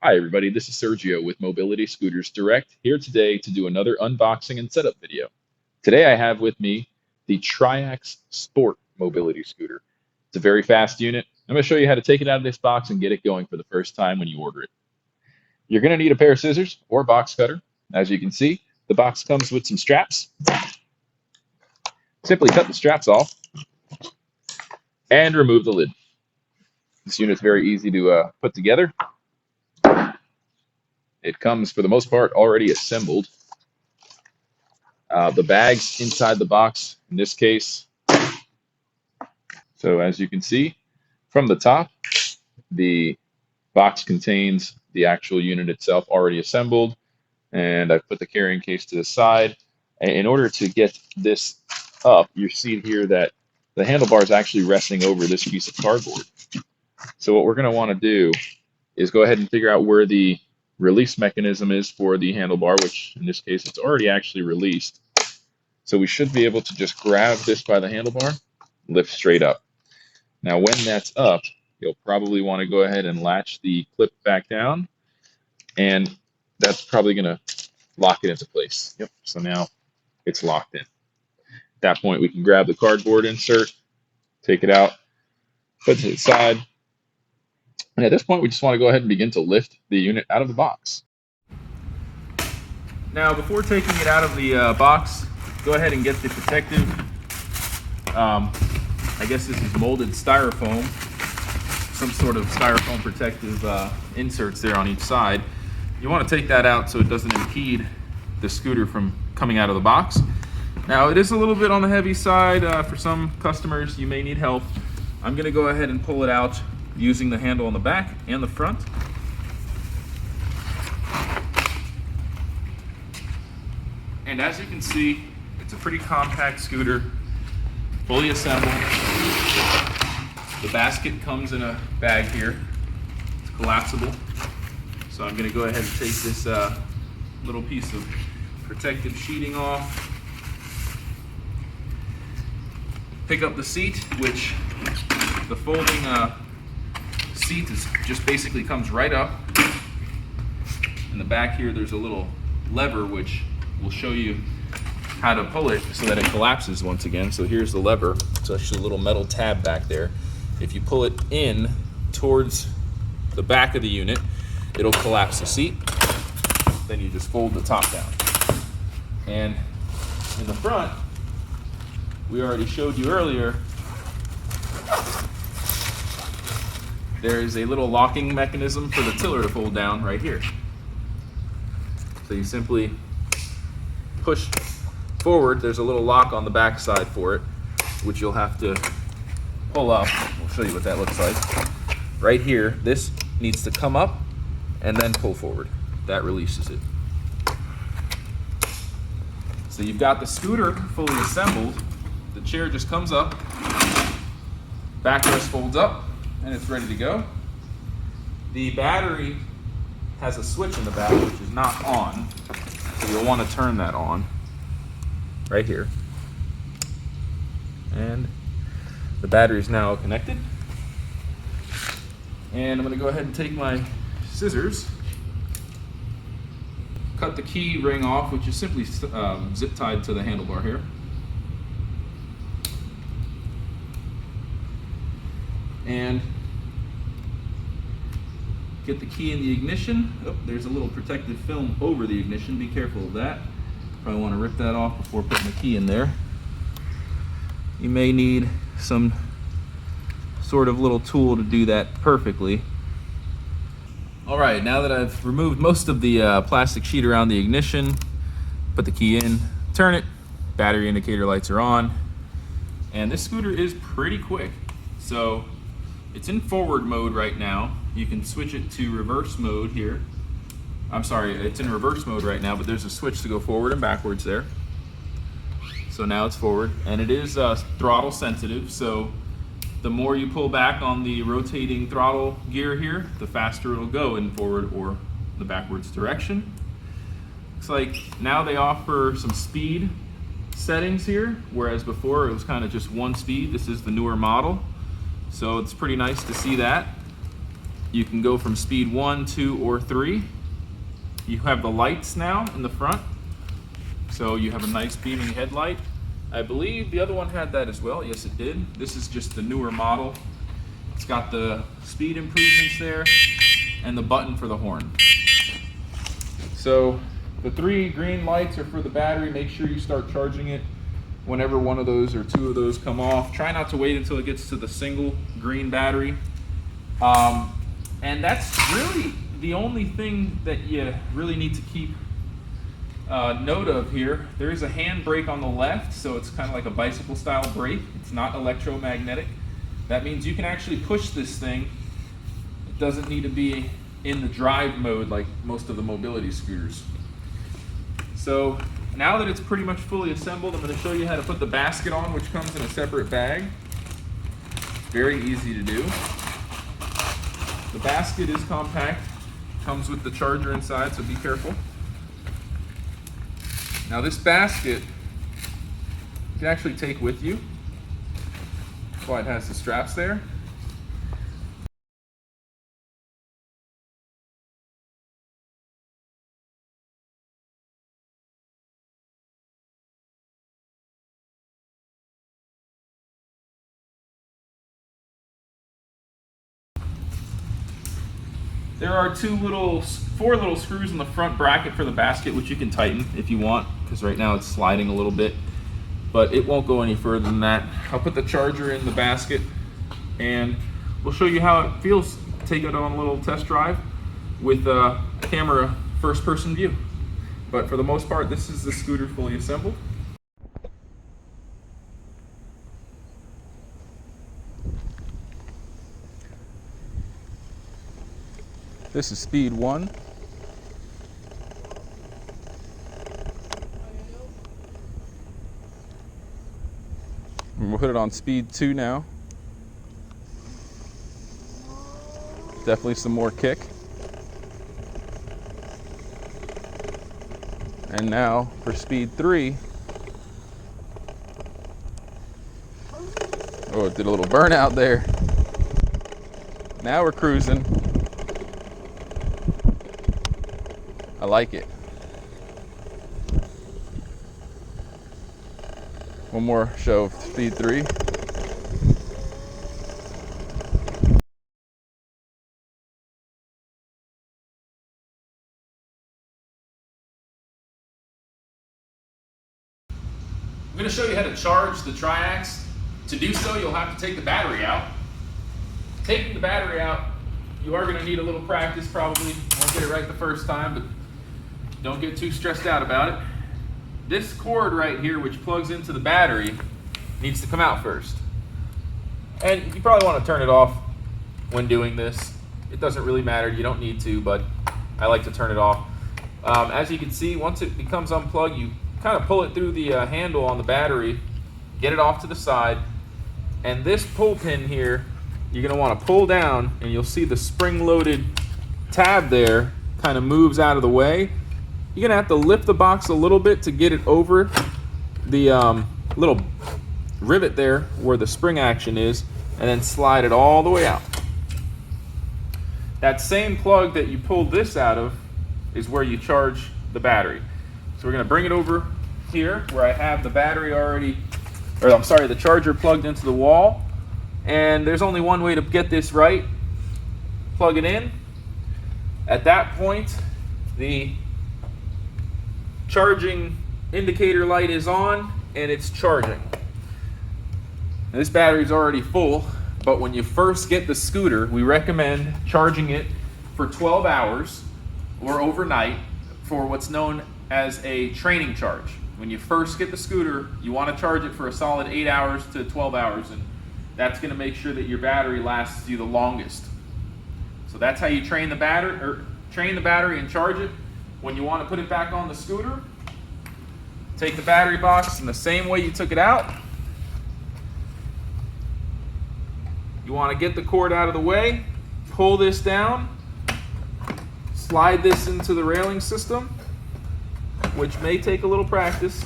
Hi everybody, this is Sergio with Mobility Scooters Direct, here today to do another unboxing and setup video. Today I have with me the Triaxe Sport mobility scooter. It's a very fast unit. I'm going to show you how to take it out of this box and get it going for the first time when you order it. You're going to need a pair of scissors or a box cutter. As you can see, the box comes with some straps. Simply cut the straps off and remove the lid. This unit's very easy to put together. It comes, for the most part, already assembled. The bag's inside the box in this case. So as you can see, from the top, the box contains the actual unit itself already assembled. And I've put the carrying case to the side. In order to get this up, you see here that the handlebar is actually resting over this piece of cardboard. So what we're going to want to do is go ahead and figure out where the release mechanism is for the handlebar, which in this case it's already actually released. So we should be able to just grab this by the handlebar, lift straight up. Now when that's up, you'll probably want to go ahead and latch the clip back down, and that's probably going to lock it into place. Yep, so now it's locked in. At that point we can grab the cardboard insert, take it out, put it to the side. And at this point, we just want to go ahead and begin to lift the unit out of the box. Now, before taking it out of the box, go ahead and get the protective, I guess this is molded styrofoam, some sort of styrofoam protective inserts there on each side. You want to take that out so it doesn't impede the scooter from coming out of the box. Now, it is a little bit on the heavy side. For some customers, you may need help. I'm going to go ahead and pull it out using the handle on the back and the front. And as you can see, it's a pretty compact scooter, fully assembled. The basket comes in a bag here. It's collapsible. So I'm going to go ahead and take this little piece of protective sheeting off. Pick up the seat, which the folding seat just basically comes right up. In the back here there's a little lever which will show you how to pull it so that it collapses once again. So here's the lever. It's actually a little metal tab back there. If you pull it in towards the back of the unit, it'll collapse the seat. Then you just fold the top down. And in the front, we already showed you earlier, there is a little locking mechanism for the tiller to fold down right here. So you simply push forward. There's a little lock on the back side for it, which you'll have to pull up. We'll show you what that looks like. Right here, this needs to come up and then pull forward. That releases it. So you've got the scooter fully assembled. The chair just comes up, backrest folds up, and it's ready to go. The battery has a switch in the back which is not on, so you'll want to turn that on right here. And the battery is now connected. And I'm going to go ahead and take my scissors, cut the key ring off, which is simply zip tied to the handlebar here. And get the key in the ignition. Oh, there's a little protective film over the ignition. Be careful of that. Probably want to rip that off before putting the key in there. You may need some sort of little tool to do that perfectly. All right, now that I've removed most of the plastic sheet around the ignition, put the key in, turn it, battery indicator lights are on, and this scooter is pretty quick. So it's in forward mode right now. You can switch it to reverse mode here. I'm sorry, it's in reverse mode right now, but there's a switch to go forward and backwards there. So now it's forward, and it is throttle sensitive, so the more you pull back on the rotating throttle gear here, the faster it'll go in forward or the backwards direction. Looks like now they offer some speed settings here, whereas before it was kind of just one speed. This is the newer model. So it's pretty nice to see that. You can go from speed 1, 2, or 3. You have the lights now in the front, so you have a nice beaming headlight. I believe the other one had that as well. Yes, it did. This is just the newer model. It's got the speed improvements there and the button for the horn. So the 3 green lights are for the battery. Make sure you start charging it whenever one of those or 2 of those come off. Try not to wait until it gets to the single green battery. And that's really the only thing that you really need to keep note of here. There is a hand brake on the left, so it's kind of like a bicycle style brake. It's not electromagnetic. That means you can actually push this thing. It doesn't need to be in the drive mode like most of the mobility scooters. So now that it's pretty much fully assembled, I'm going to show you how to put the basket on, which comes in a separate bag. Very easy to do. The basket is compact, comes with the charger inside, so be careful. Now this basket you can actually take with you. That's why it has the straps there. There are 4 little screws in the front bracket for the basket, which you can tighten if you want, because right now it's sliding a little bit, but it won't go any further than that. I'll put the charger in the basket and we'll show you how it feels. Take it on a little test drive with a camera first person view. But for the most part, this is the scooter fully assembled. This is speed 1. And we'll put it on speed 2 now. Definitely some more kick. And now for speed 3. Oh, it did a little burnout there. Now we're cruising. I like it. One more show of speed 3. I'm going to show you how to charge the Triaxe. To do so, you'll have to take the battery out. Taking the battery out, you are going to need a little practice probably. Won't get it right the first time, but don't get too stressed out about it. This cord right here, which plugs into the battery, needs to come out first. And you probably want to turn it off when doing this. It doesn't really matter, you don't need to, but I like to turn it off. As you can see, once it becomes unplugged, you kind of pull it through the handle on the battery, get it off to the side, and this pull pin here, you're going to want to pull down, and you'll see the spring-loaded tab there kind of moves out of the way. You're gonna have to lift the box a little bit to get it over the little rivet there where the spring action is, and then slide it all the way out. That same plug that you pulled this out of is where you charge the battery. So we're gonna bring it over here where I have the battery already, or I'm sorry, the charger plugged into the wall. And there's only one way to get this right. Plug it in. At that point, the charging indicator light is on and it's charging. Now, this battery's already full, but when you first get the scooter, we recommend charging it for 12 hours or overnight for what's known as a training charge. When you first get the scooter, you want to charge it for a solid 8 hours to 12 hours, and that's going to make sure that your battery lasts you the longest. So that's how you train the battery and charge it. When you want to put it back on the scooter, take the battery box in the same way you took it out. You want to get the cord out of the way, pull this down, slide this into the railing system, which may take a little practice.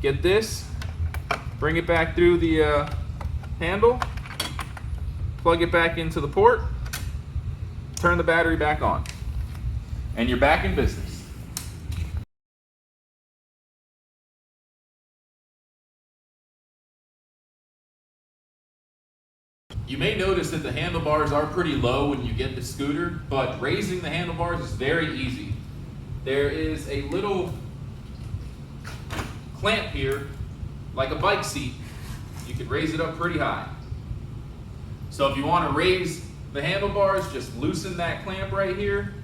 Get this, bring it back through the handle, plug it back into the port, turn the battery back on, and you're back in business. You may notice that the handlebars are pretty low when you get the scooter, but raising the handlebars is very easy. There is a little clamp here, like a bike seat. You can raise it up pretty high. So if you want to raise the handlebars, just loosen that clamp right here,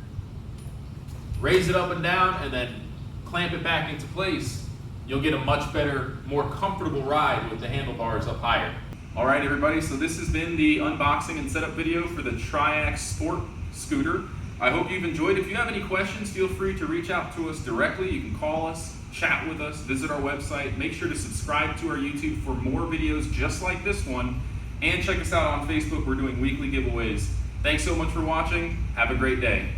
raise it up and down, and then clamp it back into place. You'll get a much better, more comfortable ride with the handlebars up higher. All right, everybody, so this has been the unboxing and setup video for the Triaxe Sport scooter. I hope you've enjoyed. If you have any questions, feel free to reach out to us directly. You can call us, chat with us, visit our website. Make sure to subscribe to our YouTube for more videos just like this one, and check us out on Facebook. We're doing weekly giveaways. Thanks so much for watching. Have a great day.